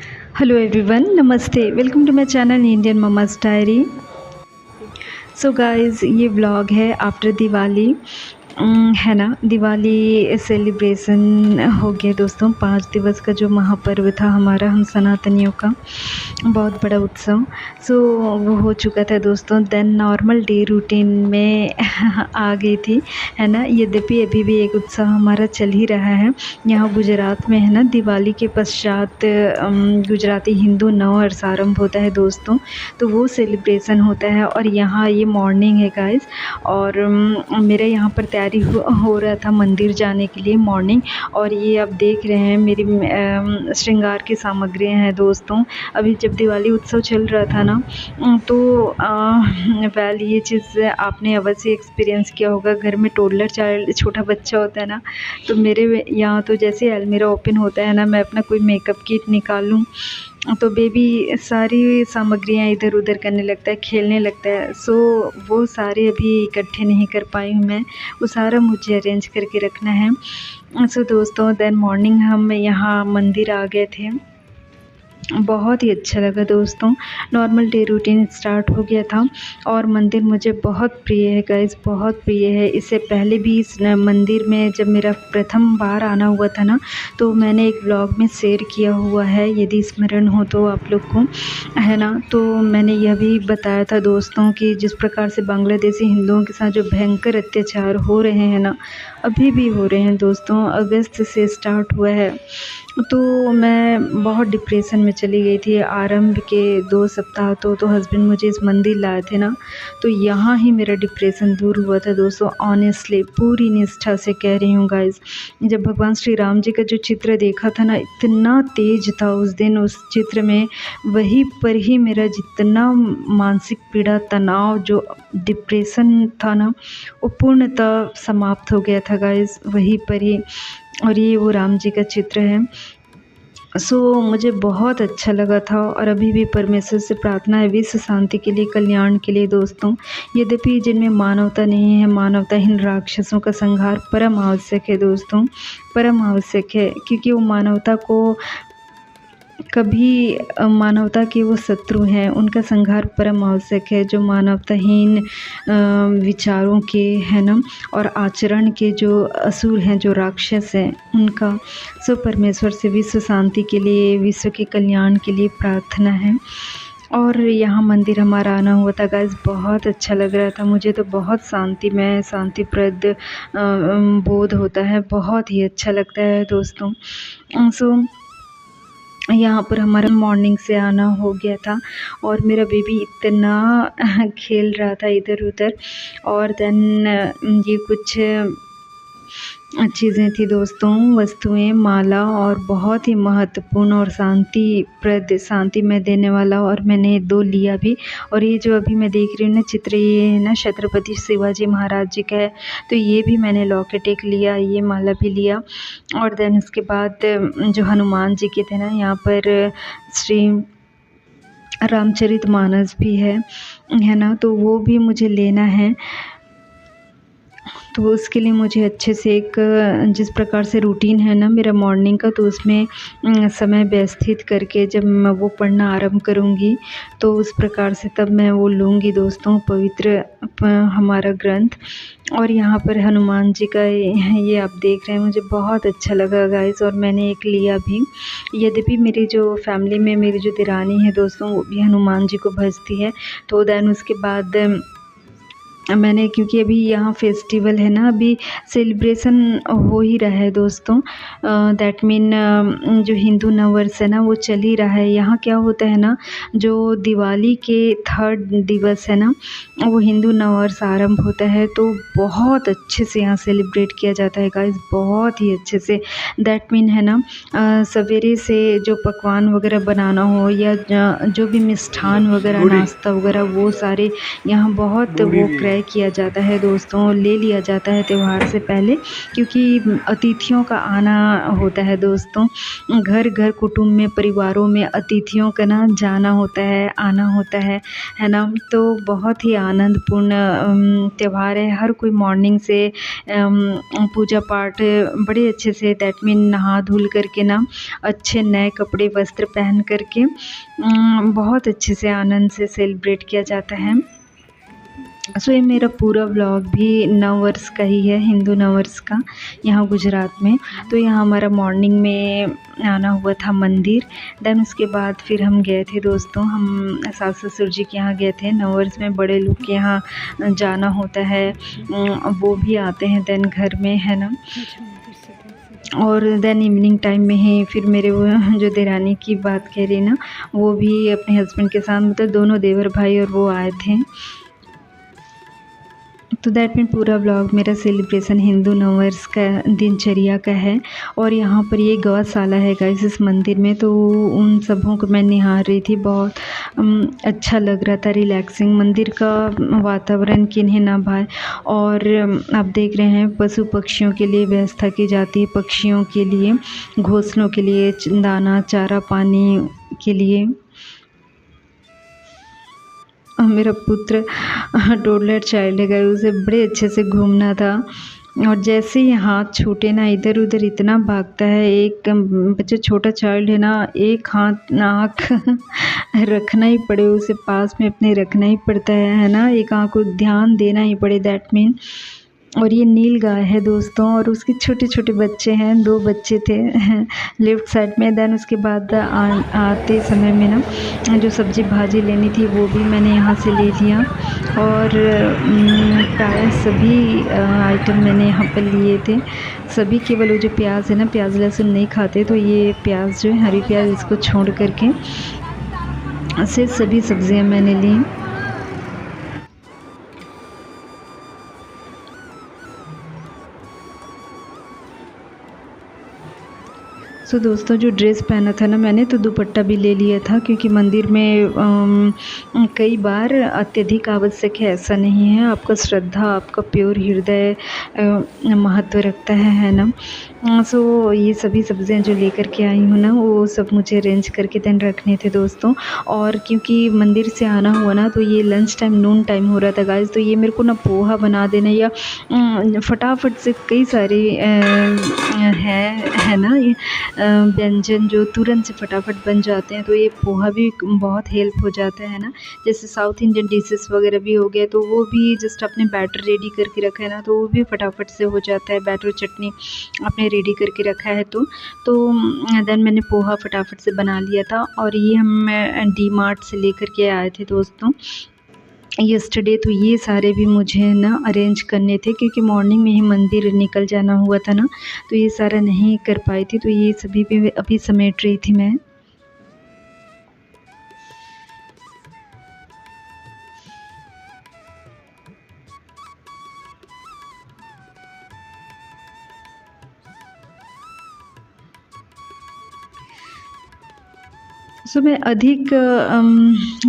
Hello everyone, नमस्ते। Welcome to my channel Indian mamma's diary. So guys, ये vlog है after Diwali. है ना, दिवाली सेलिब्रेशन हो गया दोस्तों। 5 दिवस का जो महापर्व था हमारा, हम सनातनियों का बहुत बड़ा उत्सव। सो वो हो चुका था दोस्तों। देन नॉर्मल डे रूटीन में आ गई थी, है ना। यद्यपि अभी भी एक उत्सव हमारा चल ही रहा है यहाँ गुजरात में, है ना। दिवाली के पश्चात गुजराती हिंदू नव वर्ष आरंभ होता है दोस्तों, तो वो सेलिब्रेशन होता है। और यहाँ ये मॉर्निंग है गाइस, और मेरे यहाँ पर तैयारी हो रहा था मंदिर जाने के लिए मॉर्निंग। और ये आप देख रहे हैं मेरी श्रृंगार की सामग्रियाँ हैं दोस्तों। अभी जब दिवाली उत्सव चल रहा था ना, तो वेल ये चीज़ आपने अवश्य एक्सपीरियंस किया होगा। घर में टोडलर चाइल्ड, छोटा बच्चा होता है ना, तो मेरे यहाँ तो जैसे अलमीरा ओपन होता है ना, मैं अपना कोई मेकअप किट निकालूँ तो बेबी सारी सामग्रियाँ इधर उधर करने लगता है, खेलने लगता है। सो वो सारे अभी इकट्ठे नहीं कर पाई हूँ मैं, वो सारा मुझे अरेंज करके रखना है। सो दोस्तों, देन मॉर्निंग हम यहाँ मंदिर आ गए थे। बहुत ही अच्छा लगा दोस्तों। नॉर्मल डे रूटीन स्टार्ट हो गया था, और मंदिर मुझे बहुत प्रिय है गाइस, बहुत प्रिय है। इससे पहले भी इस मंदिर में जब मेरा प्रथम बार आना हुआ था ना, तो मैंने एक ब्लॉग में शेयर किया हुआ है, यदि स्मरण हो तो आप लोग को, है ना। तो मैंने यह भी बताया था दोस्तों कि जिस प्रकार से बांग्लादेशी हिंदुओं के साथ जो भयंकर अत्याचार हो रहे हैं ना, अभी भी हो रहे हैं दोस्तों। अगस्त से स्टार्ट हुआ है, तो मैं बहुत डिप्रेशन में चली गई थी। आरंभ के 2 सप्ताह तो हस्बैंड मुझे इस मंदिर लाए थे ना, तो यहाँ ही मेरा डिप्रेशन दूर हुआ था दोस्तों। ऑनेस्टली पूरी निष्ठा से कह रही हूँ गाइस। जब भगवान श्री राम जी का जो चित्र देखा था ना, इतना तेज था उस दिन उस चित्र में, वहीं पर ही मेरा जितना मानसिक पीड़ा, तनाव, जो डिप्रेशन था ना, वो पूर्णतः समाप्त हो गया था गाइस, वहीं पर ही। और ये वो राम जी का चित्र है। सो मुझे बहुत अच्छा लगा था, और अभी भी परमेश्वर से प्रार्थना है विश्व शांति के लिए, कल्याण के लिए दोस्तों। यद्यपि जिनमें मानवता नहीं है, मानवताहीन राक्षसों का संहार परम आवश्यक है दोस्तों, परम आवश्यक है। क्योंकि वो मानवता को कभी मानवता के वो शत्रु हैं, उनका संहार परम आवश्यक है। जो मानवताहीन विचारों के, है ना, और आचरण के जो असुर हैं, जो राक्षस हैं, उनका। सो परमेश्वर से विश्व शांति के लिए, विश्व के कल्याण के लिए प्रार्थना है। और यहाँ मंदिर हमारा आना हुआ था गाइस, बहुत अच्छा लग रहा था मुझे तो। बहुत शांतिमय, शांतिप्रद बोध होता है, बहुत ही अच्छा लगता है दोस्तों। सो यहाँ पर हमारा मॉर्निंग से आना हो गया था, और मेरा बेबी इतना खेल रहा था इधर उधर। और देन ये कुछ चीज़ें थी दोस्तों, वस्तुएं, माला, और बहुत ही महत्वपूर्ण और शांतिप्रद, शांति में देने वाला। और मैंने 2 लिया भी। और ये जो अभी मैं देख रही हूँ ना चित्र, ये है ना छत्रपति शिवाजी महाराज जी का है, तो ये भी मैंने लॉकेट एक लिया, ये माला भी लिया। और देन उसके बाद जो हनुमान जी के थे ना, यहाँ पर श्री रामचरितमानस भी है ना, तो वो भी मुझे लेना है। तो उसके लिए मुझे अच्छे से एक, जिस प्रकार से रूटीन है ना मेरा मॉर्निंग का, तो उसमें समय व्यवस्थित करके जब मैं वो पढ़ना आरंभ करूँगी, तो उस प्रकार से तब मैं वो लूँगी दोस्तों, पवित्र हमारा ग्रंथ। और यहाँ पर हनुमान जी का ये आप देख रहे हैं, मुझे बहुत अच्छा लगा गाइस, और मैंने एक लिया भी। यद्यपि मेरी जो फैमिली में मेरी जो दिरानी है दोस्तों, वो भी हनुमान जी को भजती है। तो देन उसके बाद मैंने, क्योंकि अभी यहाँ फेस्टिवल है ना, अभी सेलिब्रेशन हो ही रहा है दोस्तों। दैट मीन जो हिंदू नव वर्ष है ना, वो चल ही रहा है। यहाँ क्या होता है ना, जो दिवाली के 3rd दिवस है ना, वो हिंदू नव वर्ष आरंभ होता है, तो बहुत अच्छे से यहाँ सेलिब्रेट किया जाता है गाइस, बहुत ही अच्छे से। दैट मीन है ना, सवेरे से जो पकवान वगैरह बनाना हो, या जो भी मिष्ठान वगैरह, नाश्ता वगैरह, वो सारे यहाँ बहुत वो ट्राई किया जाता है दोस्तों, ले लिया जाता है त्यौहार से पहले, क्योंकि अतिथियों का आना होता है दोस्तों। घर घर कुटुंब में, परिवारों में अतिथियों का ना जाना होता है, आना होता है ना? तो बहुत ही आनंदपूर्ण त्योहार है। हर कोई मॉर्निंग से पूजा पाठ बड़े अच्छे से, दैट मीन नहा धुल करके ना, अच्छे नए कपड़े वस्त्र पहन करके बहुत अच्छे से आनंद से सेलिब्रेट किया जाता है। सो ये मेरा पूरा व्लॉग भी नववर्ष का ही है, हिंदू नववर्ष का, यहाँ गुजरात में। तो यहाँ हमारा मॉर्निंग में आना हुआ था मंदिर। देन उसके बाद फिर हम गए थे दोस्तों, हम सास ससुर जी के यहाँ गए थे। नववर्ष में बड़े लोग के यहाँ जाना होता है, वो भी आते हैं देन घर में, है ना? और देन इवनिंग टाइम में ही फिर मेरे वो जो देरानी की बात कह रही ना, वो भी अपने हस्बैंड के साथ, मतलब दोनों देवर भाई और वो आए थे। तो दैट मीन पूरा व्लॉग मेरा सेलिब्रेशन हिंदू नववर्ष का दिनचर्या का है। और यहाँ पर ये गौशाला है गाइस इस मंदिर में, तो उन सबों को मैं निहार रही थी। बहुत अच्छा लग रहा था, रिलैक्सिंग मंदिर का वातावरण किन्हें ना भाए। और आप देख रहे हैं पशु पक्षियों के लिए व्यवस्था की जाती है, पक्षियों के लिए, घोंसलों के लिए दाना चारा पानी के लिए। मेरा पुत्र टोडलर चाइल्ड है गाइस, उसे बड़े अच्छे से घूमना था। और जैसे ही हाथ छूटे ना, इधर उधर इतना भागता है। एक बच्चा छोटा चाइल्ड है ना, एक हाथ आँख रखना ही पड़े उसे, पास में अपने रखना ही पड़ता है ना? एक आँख को ध्यान देना ही पड़े, दैट मीन। और ये नील गाय है दोस्तों, और उसके छोटे छोटे बच्चे हैं, 2 बच्चे थे लेफ्ट साइड में। देन उसके बाद आते समय में ना, जो सब्जी भाजी लेनी थी वो भी मैंने यहाँ से ले लिया। और प्रायः सभी आइटम मैंने यहाँ पर लिए थे। सभी केवल वो जो प्याज है ना, प्याज लहसुन नहीं खाते, तो ये प्याज जो है, हरी प्याज, इसको छोड़ करके से सभी सब्जियाँ मैंने ली। सो दोस्तों, जो ड्रेस पहना था ना मैंने, तो दुपट्टा भी ले लिया था, क्योंकि मंदिर में कई बार अत्यधिक आवश्यक है, ऐसा नहीं है। आपका श्रद्धा, आपका प्योर हृदय महत्व रखता है ना? सो ये सभी सब्जियां जो लेकर के आई हूँ ना, वो सब मुझे अरेंज करके देन रखने थे दोस्तों। और क्योंकि मंदिर से आना हुआ ना, तो ये लंच टाइम, नून टाइम हो रहा था गाइस, तो ये मेरे को ना पोहा बना देना, या फटाफट से कई सारे है ना, ये व्यंजन जो तुरंत से फटाफट बन जाते हैं। तो ये पोहा भी बहुत हेल्प हो जाता है ना? जैसे साउथ इंडियन डिशेस वगैरह भी हो गया, तो वो भी जस्ट आपने बैटर रेडी करके रखा है ना, तो वो भी फटाफट से हो जाता है। बैटर चटनी आपने रेडी करके रखा है तो देन मैंने पोहा फटाफट से बना लिया था। और ये हम डी मार्ट से लेकर के आए थे दोस्तों यस्टरडे। तो ये सारे भी मुझे ना अरेंज करने थे, क्योंकि मॉर्निंग में ही मंदिर निकल जाना हुआ था ना, तो ये सारा नहीं कर पाई थी। तो ये सभी भी अभी समेट रही थी मैं। सो मैं अधिक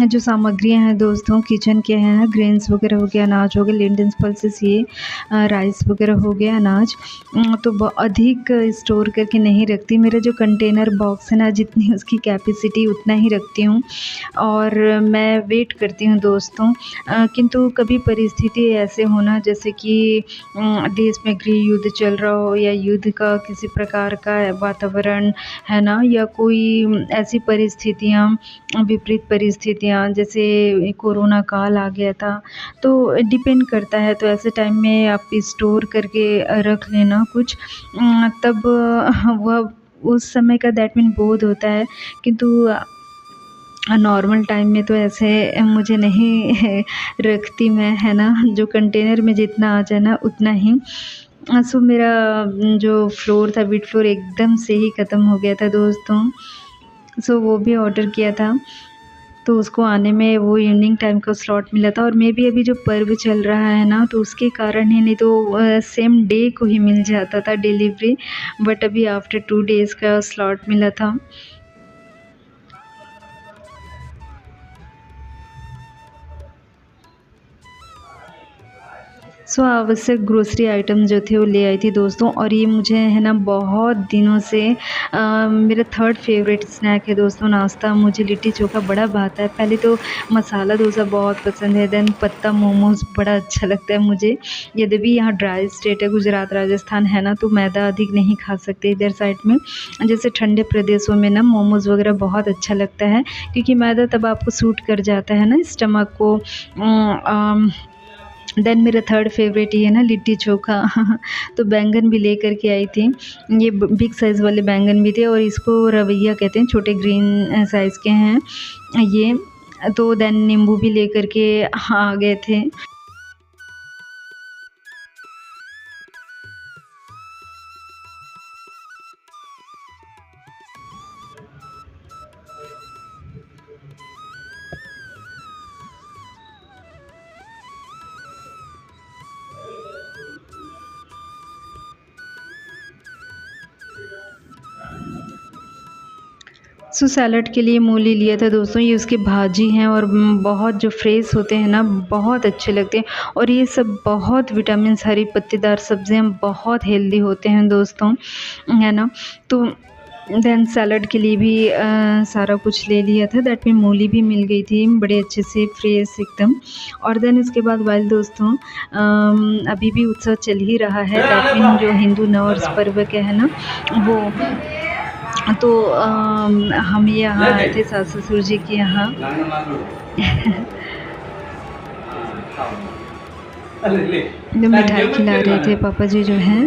जो सामग्रियां हैं दोस्तों किचन के हैं, ग्रेन्स वगैरह हो गया, अनाज हो गया, लेंटिल्स पल्सेस, ये राइस वगैरह हो गया, अनाज, तो अधिक स्टोर करके नहीं रखती। मेरा जो कंटेनर बॉक्स है ना, जितनी उसकी कैपेसिटी उतना ही रखती हूँ, और मैं वेट करती हूँ दोस्तों। किंतु कभी परिस्थिति ऐसे होना, जैसे कि देश में गृह युद्ध चल रहा हो, या युद्ध का किसी प्रकार का वातावरण है ना, या कोई ऐसी परिस्थितियाँ, विपरीत परिस्थितियाँ, जैसे कोरोना काल आ गया था, तो डिपेंड करता है। तो ऐसे टाइम में आप स्टोर करके रख लेना कुछ, तब वह उस समय का दैट मीन बोध होता है। किंतु नॉर्मल टाइम में तो ऐसे मुझे नहीं रखती मैं, है ना? जो कंटेनर में जितना आ जाए ना, उतना ही। सो मेरा जो फ्लोर था, व्हीट फ्लोर, एकदम से ही ख़त्म हो गया था दोस्तों। सो वो भी ऑर्डर किया था, तो उसको आने में वो इवनिंग टाइम का स्लॉट मिला था। और मे बी अभी जो पर्व चल रहा है ना, तो उसके कारण ही, नहीं तो सेम डे को ही मिल जाता था डिलीवरी, बट अभी आफ्टर 2 डेज़ का स्लॉट मिला था। सो आवश्यक ग्रोसरी आइटम जो थे वो ले आई थी दोस्तों। और ये मुझे है ना बहुत दिनों से मेरा थर्ड फेवरेट स्नैक है दोस्तों नाश्ता। मुझे लिट्टी चोखा बड़ा भाता है। पहले तो मसाला डोसा बहुत पसंद है, देन पत्ता मोमोज़ बड़ा अच्छा लगता है मुझे। यद्यपि यहाँ ड्राई स्टेट है गुजरात राजस्थान है ना, तो मैदा अधिक नहीं खा सकते इधर साइड में। जैसे ठंडे प्रदेशों में ना मोमोज़ वगैरह बहुत अच्छा लगता है, क्योंकि मैदा तब आपको सूट कर जाता है ना स्टमक को। देन मेरा थर्ड फेवरेट ये है ना लिट्टी चोखा। तो बैंगन भी लेकर के आई थी। ये बिग साइज़ वाले बैंगन भी थे और इसको रवैया कहते हैं, छोटे ग्रीन साइज़ के हैं ये। तो देन नींबू भी लेकर के आ गए थे। सो सैलड के लिए मूली लिया था दोस्तों। ये उसकी भाजी हैं और बहुत जो फ्रेश होते हैं ना बहुत अच्छे लगते हैं। और ये सब बहुत विटामिन्स, हरी पत्तेदार सब्जियां बहुत हेल्दी होते हैं दोस्तों, है ना। तो देन सैलड के लिए भी सारा कुछ ले लिया था। दैट मीन मूली भी मिल गई थी बड़े अच्छे से फ्रेश एकदम। और देन इसके बाद वाइल दोस्तों अभी भी उत्सव चल ही रहा है। दैट मीन जो हिंदू नववर्ष पर्व के है ना वो। तो हम यहाँ आए थे सास ससुर जी के यहाँ। जो मिठाई खिला रहे थे पापा जी जो हैं।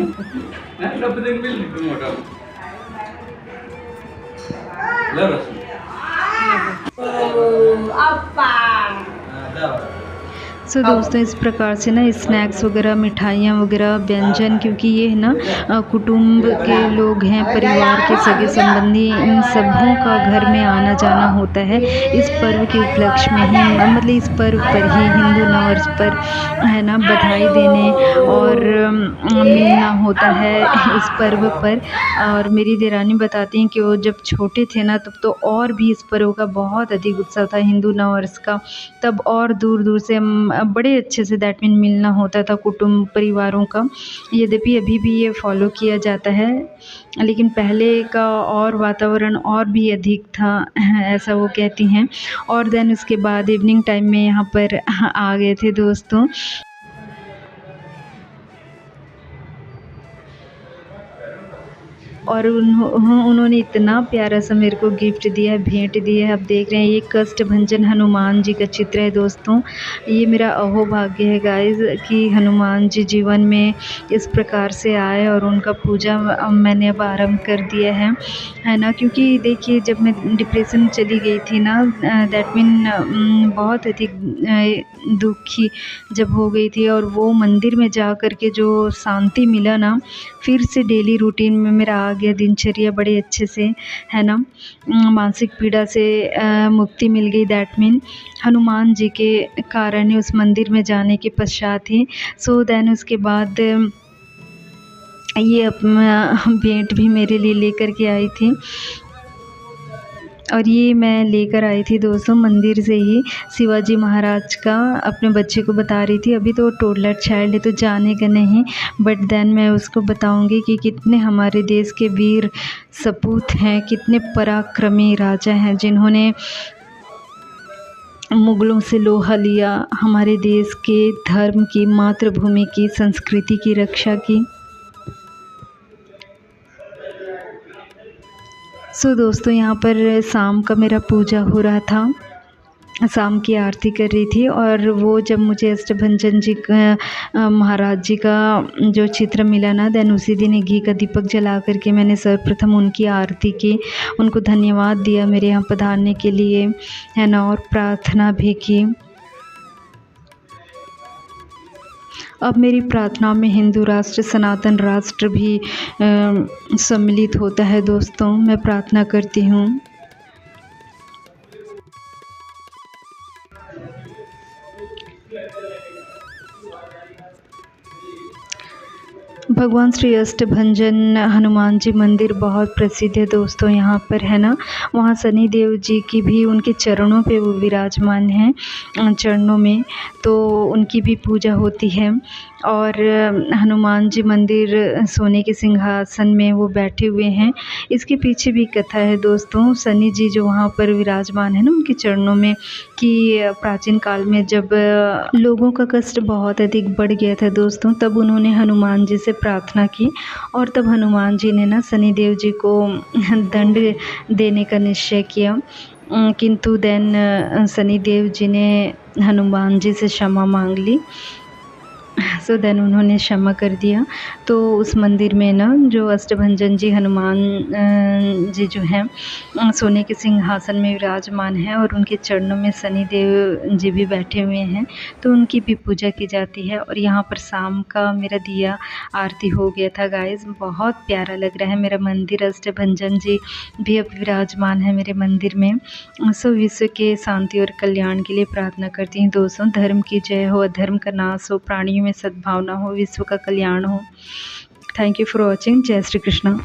सो दोस्तों इस प्रकार से ना स्नैक्स वगैरह, मिठाइयाँ वगैरह, व्यंजन, क्योंकि ये है ना कुटुंब के लोग हैं, परिवार के सगे संबंधी, इन सबों का घर में आना जाना होता है इस पर्व के उपलक्ष्य में ही। मतलब इस पर्व पर ही, हिंदू नववर्ष पर है ना, बधाई देने और मिलना होता है इस पर्व पर। और मेरी देरानी बताती हैं कि वो जब छोटे थे ना तब तो और भी इस पर्व का बहुत अधिक उत्साह था, हिंदू नववर्ष का। तब और दूर दूर से बड़े अच्छे से दैट मीन मिलना होता था कुटुंब परिवारों का। यद्यपि अभी भी ये फॉलो किया जाता है, लेकिन पहले का और वातावरण और भी अधिक था, ऐसा वो कहती हैं। और देन उसके बाद इवनिंग टाइम में यहाँ पर आ गए थे दोस्तों। और उन्होंने इतना प्यारा सा मेरे को गिफ्ट दिया है, भेंट दी है। आप देख रहे हैं ये कष्टभंजन हनुमान जी का चित्र है दोस्तों। ये मेरा अहोभाग्य है गाइस कि हनुमान जी जीवन में इस प्रकार से आए और उनका पूजा मैंने अब आरंभ कर दिया है ना। क्योंकि देखिए जब मैं डिप्रेशन में चली गई थी ना, दैट मीन बहुत अधिक दुखी जब हो गई थी, और वो मंदिर में जा कर के जो शांति मिला ना, फिर से डेली रूटीन में मेरा आ गया दिनचर्या बड़े अच्छे से, है ना। मानसिक पीड़ा से मुक्ति मिल गई। दैट मीन हनुमान जी के कारण ही, उस मंदिर में जाने के पश्चात ही। सो देन उसके बाद ये अपना भेंट भी मेरे लिए लेकर के आई थी। और ये मैं लेकर आई थी दोस्तों मंदिर से ही, शिवाजी महाराज का। अपने बच्चे को बता रही थी, अभी तो टोडलर चाइल्ड है तो जानेगा नहीं, बट देन मैं उसको बताऊंगी कि कितने हमारे देश के वीर सपूत हैं, कितने पराक्रमी राजा हैं जिन्होंने मुगलों से लोहा लिया, हमारे देश के धर्म की, मातृभूमि की, संस्कृति की रक्षा की। सो दोस्तों यहाँ पर शाम का मेरा पूजा हो रहा था, शाम की आरती कर रही थी। और वो जब मुझे अष्टभंजन जी का महाराज जी का जो चित्र मिला ना, देन उसी दिन घी का दीपक जला करके मैंने सर्वप्रथम उनकी आरती की, उनको धन्यवाद दिया मेरे यहाँ पधारने के लिए, है ना, और प्रार्थना भी की। अब मेरी प्रार्थना में हिंदू राष्ट्र, सनातन राष्ट्र भी सम्मिलित होता है दोस्तों। मैं प्रार्थना करती हूँ। भगवान श्री अष्टभंजन हनुमान जी मंदिर बहुत प्रसिद्ध है दोस्तों यहाँ पर, है ना। वहाँ शनि देव जी की भी उनके चरणों पे वो विराजमान हैं, चरणों में, तो उनकी भी पूजा होती है। और हनुमान जी मंदिर सोने के सिंहासन में वो बैठे हुए हैं। इसके पीछे भी कथा है दोस्तों। शनि जी जो वहाँ पर विराजमान है ना उनके चरणों में, कि प्राचीन काल में जब लोगों का कष्ट बहुत अधिक बढ़ गया था दोस्तों, तब उन्होंने हनुमान जी से प्रार्थना की, और तब हनुमान जी ने ना शनि देव जी को दंड देने का निश्चय किया। किंतु देन शनि देव जी ने हनुमान जी से क्षमा मांग ली। सो देन उन्होंने क्षमा कर दिया। तो उस मंदिर में ना जो अष्टभंजन जी हनुमान जी जो हैं सोने के सिंहासन में विराजमान हैं, और उनके चरणों में शनि देव जी भी बैठे हुए हैं, तो उनकी भी पूजा की जाती है। और यहाँ पर शाम का मेरा दिया आरती हो गया था गाइस, बहुत प्यारा लग रहा है मेरा मंदिर। अष्टभंजन जी भी अब विराजमान है मेरे मंदिर में। सो विश्व के शांति और कल्याण के लिए प्रार्थना करती हूँ दोस्तों। धर्म की जय हो, अधर्म का नाश हो, प्राणियों में सद्भावना हो, विश्व का कल्याण हो। Thank you for watching. जय श्री कृष्णा।